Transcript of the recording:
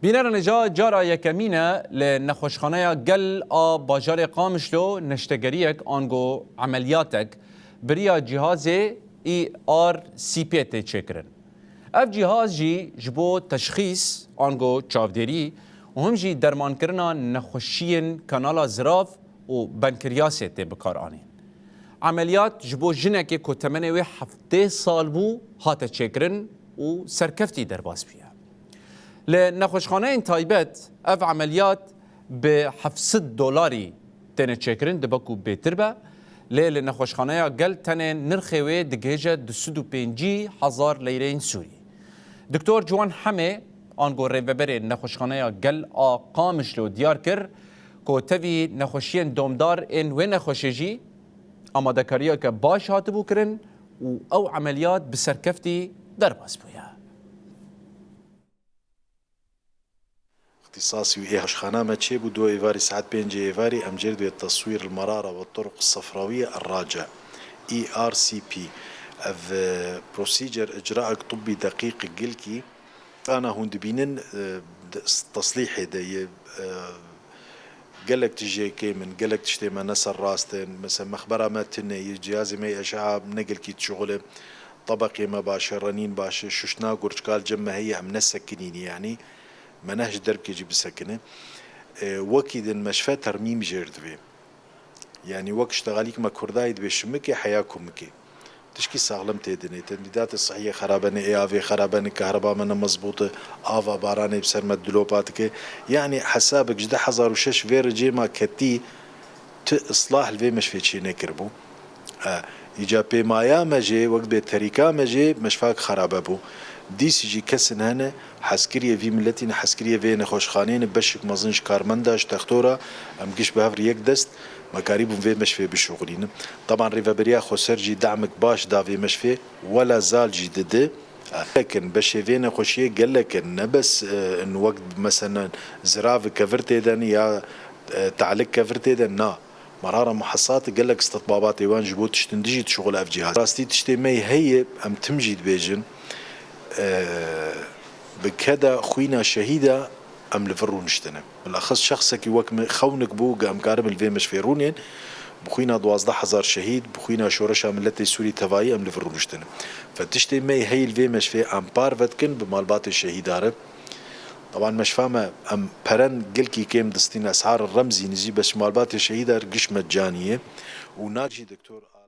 بینرنجا جارا یکمینه لنخوشخانه گل باجار قامشلو نشتگریک آنگو عملیاتک بریا جهاز ای آر سی پی تی چکرن. اف جهاز جی جبو تشخیص آنگو چاودری و هم جی درمان کرنا نخوشین کانالا زراف و بنکریاسی تی بکار آنین. عملیات جبو جنک که تمنه و 7 سال بو هات چکرن و سرکفتی در باز بیا. لنخوشخانه تایبت اف عملیات به $700 تنه چکرن دبکو بهتر به لنخوشخانه گل تنه نرخوی دگهجه 250,000 لیره سوری. دکتر جوان همه آنگو ریوبر نخوشخانه گل قامشلو دیار کر که تاوی نخوشین دومدار این و نخوشیجی آماده کاریا که باش هاتبو کرن و او عملیات بسرکفتی در باز بویا. اختصاصي وإيه خانة ما تشيبو دو إيفاري ساعات بينجي إيفاري أم جردو التصوير المرارة والطرق الصفراوية الراجع ERCP of procedure إجراء طبي دقيق جلكي أنا هون دبينن تصليحي دي قالك تجي كيمن قالك تشتي ما نسر راستن مثلا مخبرة ما تني جهازي ما أشعة نقل كي تشغله طبقي ما باش رنين باش ششنا قرشكال جمع هي أم نسكنين يعني مناهج درب كيجي بسكنه وكيد المشفى ترميم جردوي يعني وقت اشتغاليك ما كرداي بشمكي حياكم مكي تشكي ساغلم تيدني تنديدات الصحيه خرابانه ايافي خرابانه كهرباء من مزبوطه افا باراني بسر مدلوباتك يعني حسابك جدا حزار وشش فير جيما كتي اصلاح الفي مشفى شي نكربو يجا بمايا مجي وقت بتريكا مجي مشفاك خرابه بو دیسی جی کسن هنه حسکریه وی ملتین حسکریه وی نخوشخانین بشک مزنش کارمنداش تختورا ام گش به هفر یک دست مكاريب في مشفى بالشغلين طبعا ريفابريا خسرجي دعمك باش دافي مشفى ولا زال جديد لكن بشيفين خوشيه قال لك بس ان وقت مثلا زراف كفرتي دن يا تعلق كفرتي دن نا مرارة محصات قال لك استطبابات ايوان جبوت تشتندجي تشغل اف جهاز راستي تشتي مي هي ام تمجيد بيجن بكذا خوينا شهيدة أم لفرو نشتنا بالأخص شخصك وك خونك بوغ أم كارم الفي مشفيرونين بخوينا 12,000 شهيد بخوينا شورشا ملتي سوري تفاي أم لفرو نشتنا فتشتي مي هي الفي مشفي أم بارفتكن بمالبات الشهيد عرب طبعا مش فاهمة أم برن قلكي كيم دستين أسعار الرمزي نزي بس مالبات الشهيد قش مجانية وناجي دكتور